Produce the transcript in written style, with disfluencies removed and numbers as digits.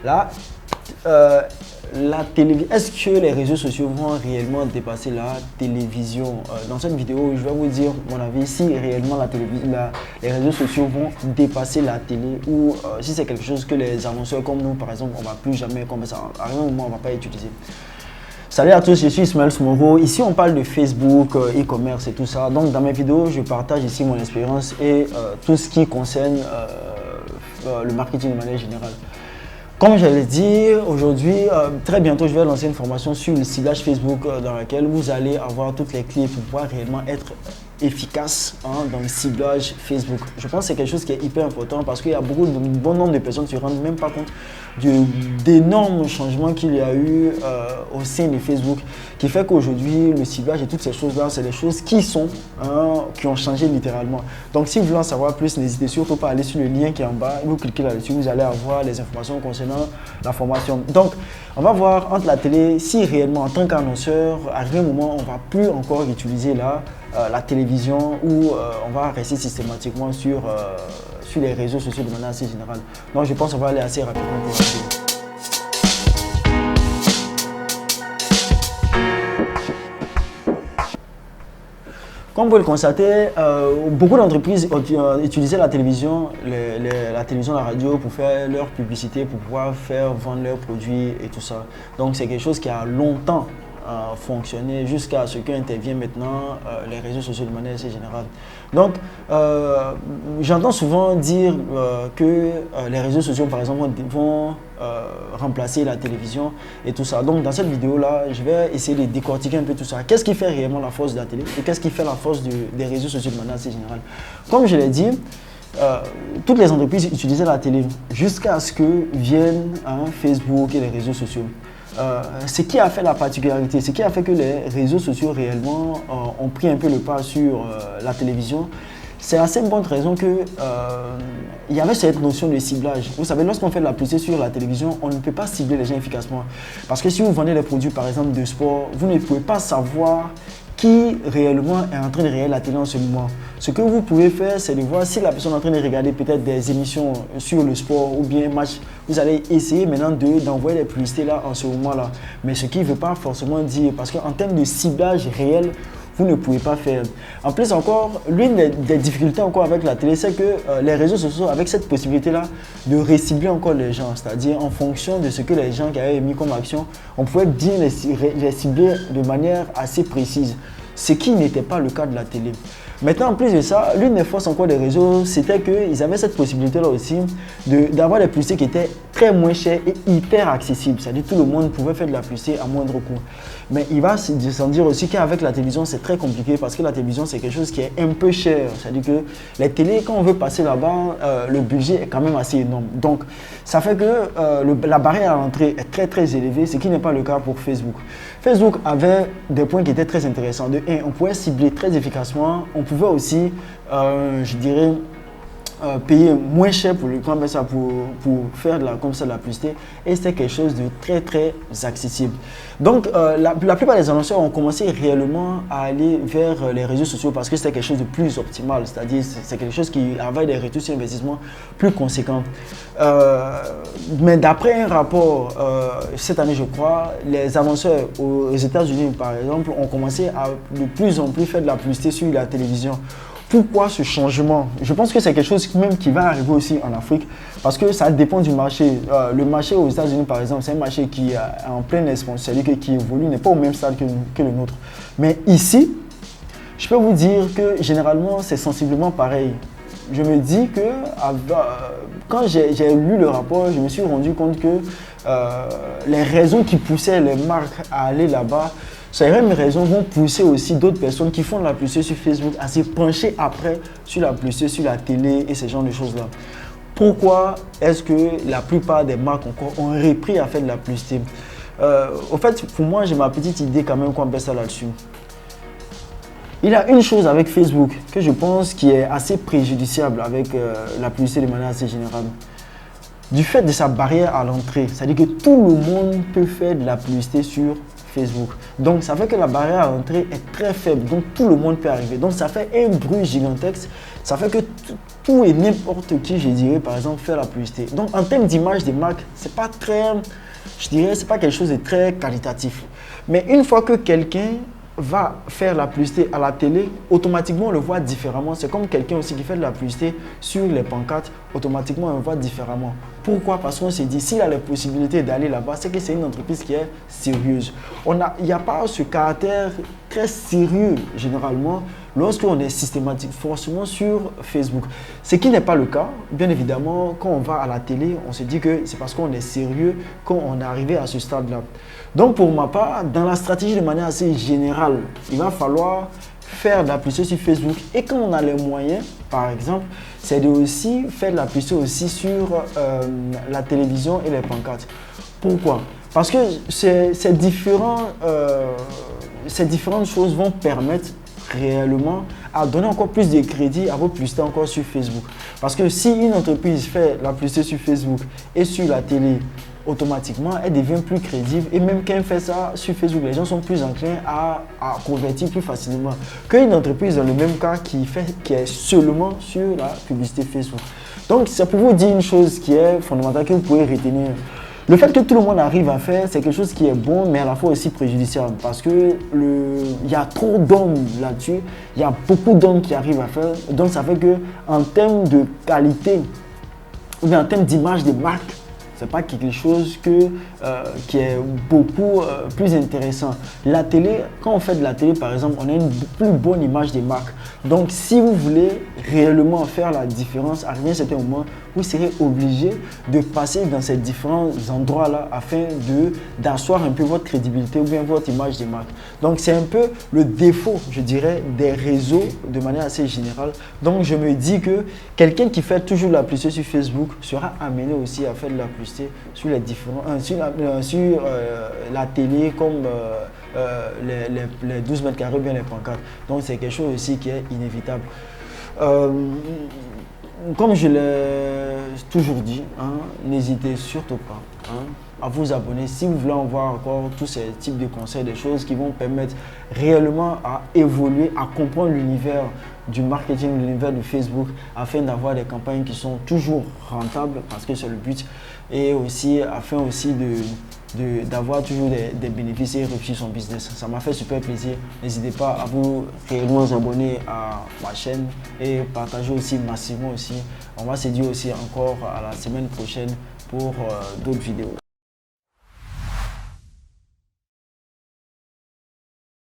Là, la télévision, est-ce que les réseaux sociaux vont réellement dépasser la télévision? Dans cette vidéo, je vais vous dire mon avis si réellement les réseaux sociaux vont dépasser la télé ou si c'est quelque chose que les annonceurs comme nous, par exemple, on ne va plus jamais, comme ça, à un moment, on ne va pas utiliser. Salut à tous, je suis Ismaël Smoro. Ici, on parle de Facebook, e-commerce et tout ça. Donc, dans mes vidéos, je partage ici mon expérience et tout ce qui concerne le marketing de manière générale. Comme je l'ai dit, aujourd'hui, très bientôt, je vais lancer une formation sur le ciblage Facebook dans laquelle vous allez avoir toutes les clés pour pouvoir réellement être efficace dans le ciblage Facebook. Je pense que c'est quelque chose qui est hyper important parce qu'il y a bon nombre de personnes qui ne se rendent même pas compte d'énormes changements qu'il y a eu au sein de Facebook qui fait qu'aujourd'hui, le ciblage et toutes ces choses-là, c'est des choses qui ont changé littéralement. Donc, si vous voulez en savoir plus, n'hésitez surtout pas à aller sur le lien qui est en bas. Vous cliquez là-dessus, vous allez avoir les informations concernant la formation. Donc, on va voir entre la télé, si réellement en tant qu'annonceur, à un moment, on ne va plus encore utiliser la télévision ou on va rester systématiquement sur les réseaux sociaux de manière assez générale. Donc, je pense qu'on va aller assez rapidement pour la télé. Comme vous le constatez, beaucoup d'entreprises utilisaient la télévision, la radio pour faire leur publicité, pour pouvoir faire vendre leurs produits et tout ça. Donc c'est quelque chose qui a longtemps fonctionné jusqu'à ce qu'interviennent maintenant les réseaux sociaux de manière assez générale. Donc j'entends souvent dire que les réseaux sociaux par exemple vont remplacer la télévision et tout ça. Donc dans cette vidéo là, je vais essayer de décortiquer un peu tout ça. Qu'est-ce qui fait réellement la force de la télé et qu'est-ce qui fait la force des réseaux sociaux de manière assez générale? Comme je l'ai dit, toutes les entreprises utilisaient la télé jusqu'à ce que viennent Facebook et les réseaux sociaux. Ce qui a fait la particularité, ce qui a fait que les réseaux sociaux réellement ont pris un peu le pas sur la télévision, c'est la simple bonne raison que il y avait cette notion de ciblage. Vous savez, lorsqu'on fait de la publicité sur la télévision, on ne peut pas cibler les gens efficacement. Parce que si vous vendez des produits, par exemple, de sport, vous ne pouvez pas savoir qui réellement est en train de regarder la télé en ce moment. Ce que vous pouvez faire, c'est de voir si la personne est en train de regarder peut-être des émissions sur le sport ou bien un match. Vous allez essayer maintenant d'envoyer des publicités là en ce moment-là. Mais ce qui ne veut pas forcément dire, parce qu'en termes de ciblage réel, vous ne pouvez pas faire. En plus encore, l'une des difficultés encore avec la télé, c'est que les réseaux sociaux, avec cette possibilité-là de recibler encore les gens, c'est-à-dire en fonction de ce que les gens qui avaient mis comme action, on pouvait bien les cibler de manière assez précise, ce qui n'était pas le cas de la télé. Maintenant, en plus de ça, l'une des forces encore des réseaux, c'était qu'ils avaient cette possibilité-là aussi d'avoir des publicités qui étaient très moins chères et hyper accessibles. C'est-à-dire que tout le monde pouvait faire de la publicité à moindre coût. Mais il va s'en dire aussi qu'avec la télévision, c'est très compliqué parce que la télévision, c'est quelque chose qui est un peu cher. C'est-à-dire que les télés, quand on veut passer là-bas, le budget est quand même assez énorme. Donc, ça fait que la barrière à l'entrée est très très élevée, ce qui n'est pas le cas pour Facebook. Facebook avait des points qui étaient très intéressants. De un, on pouvait cibler très efficacement. On pouvait aussi, je dirais, payer moins cher pour faire de la publicité et c'était quelque chose de très très accessible. Donc la plupart des annonceurs ont commencé réellement à aller vers les réseaux sociaux parce que c'était quelque chose de plus optimal, c'est-à-dire c'est quelque chose qui avait des retours sur investissement plus conséquents. Mais d'après un rapport cette année je crois, les annonceurs aux États-Unis par exemple ont commencé à de plus en plus faire de la publicité sur la télévision. Pourquoi ce changement? Je pense que c'est quelque chose même qui va arriver aussi en Afrique parce que ça dépend du marché. Le marché aux États-Unis, par exemple, c'est un marché qui est en pleine expansion, c'est-à-dire qui évolue, n'est pas au même stade que le nôtre. Mais ici, je peux vous dire que généralement, c'est sensiblement pareil. Je me dis que quand j'ai lu le rapport, je me suis rendu compte que les raisons qui poussaient les marques à aller là-bas, ces mêmes raisons vont pousser aussi d'autres personnes qui font de la publicité sur Facebook à se pencher après sur la publicité, sur la télé et ce genre de choses-là. Pourquoi est-ce que la plupart des marques encore ont repris à faire de la publicité? Au fait, pour moi, j'ai ma petite idée quand même qu'on peut ça là-dessus. Il y a une chose avec Facebook que je pense qui est assez préjudiciable avec la publicité de manière assez générale. Du fait de sa barrière à l'entrée, c'est-à-dire que tout le monde peut faire de la publicité sur Facebook. Donc ça fait que la barrière à l'entrée est très faible, donc tout le monde peut arriver. Donc ça fait un bruit gigantesque, Ça fait que tout et n'importe qui, je dirais, par exemple, fait la publicité. Donc, en termes d'image des marques, c'est pas très, je dirais, c'est pas quelque chose de très qualitatif. Mais une fois que quelqu'un va faire la publicité à la télé, automatiquement on le voit différemment. C'est comme quelqu'un aussi qui fait de la publicité sur les pancartes, automatiquement on le voit différemment. Pourquoi? Parce qu'on s'est dit, s'il a la possibilité d'aller là-bas, c'est que c'est une entreprise qui est sérieuse. Il n'y a pas ce caractère très sérieux généralement lorsqu'on est systématique forcément sur Facebook. Ce qui n'est pas le cas, bien évidemment, quand on va à la télé, on se dit que c'est parce qu'on est sérieux qu'on est arrivé à ce stade-là. Donc pour ma part, dans la stratégie de manière assez générale, il va falloir faire de la publicité sur Facebook. Et quand on a les moyens, par exemple, c'est de aussi faire de la publicité aussi sur la télévision et les pancartes. Pourquoi? Parce que ces différentes choses vont permettre réellement à donner encore plus de crédit à vos publicités encore sur Facebook. Parce que si une entreprise fait la publicité sur Facebook et sur la télé, automatiquement, elle devient plus crédible. Et même quand elle fait ça sur Facebook, les gens sont plus enclins à convertir plus facilement qu'une entreprise dans le même cas qui est seulement sur la publicité Facebook. Donc, c'est pour vous dire une chose qui est fondamentale que vous pouvez retenir. Le fait que tout le monde arrive à faire, c'est quelque chose qui est bon, mais à la fois aussi préjudiciable. Parce que il y a trop d'hommes là-dessus. Il y a beaucoup d'hommes qui arrivent à faire. Donc, ça fait qu'en termes de qualité, ou bien en termes d'image des marques, c'est pas quelque chose qui est beaucoup plus intéressant. La télé, quand on fait de la télé par exemple, on a une plus bonne image des marques. Donc si vous voulez réellement faire la différence, à un certain moment, vous serez obligé de passer dans ces différents endroits-là afin d'asseoir un peu votre crédibilité ou bien votre image des marques. Donc c'est un peu le défaut, je dirais, des réseaux de manière assez générale. Donc je me dis que quelqu'un qui fait toujours la publicité sur Facebook sera amené aussi à faire de la publicité sur les différents, sur la télé comme les 12 mètres carrés ou bien les pancartes. Donc c'est quelque chose aussi qui est inévitable. Comme je l'ai toujours dit, n'hésitez surtout pas à vous abonner si vous voulez en voir encore tous ces types de conseils, des choses qui vont permettre réellement à évoluer, à comprendre l'univers du marketing, l'univers de Facebook, afin d'avoir des campagnes qui sont toujours rentables, parce que c'est le but, et aussi afin aussi d'avoir toujours des bénéfices et réussir son business. Ça m'a fait super plaisir. N'hésitez pas à vous réellement abonner à ma chaîne et partager aussi massivement aussi. On va se dire aussi encore à la semaine prochaine pour d'autres vidéos.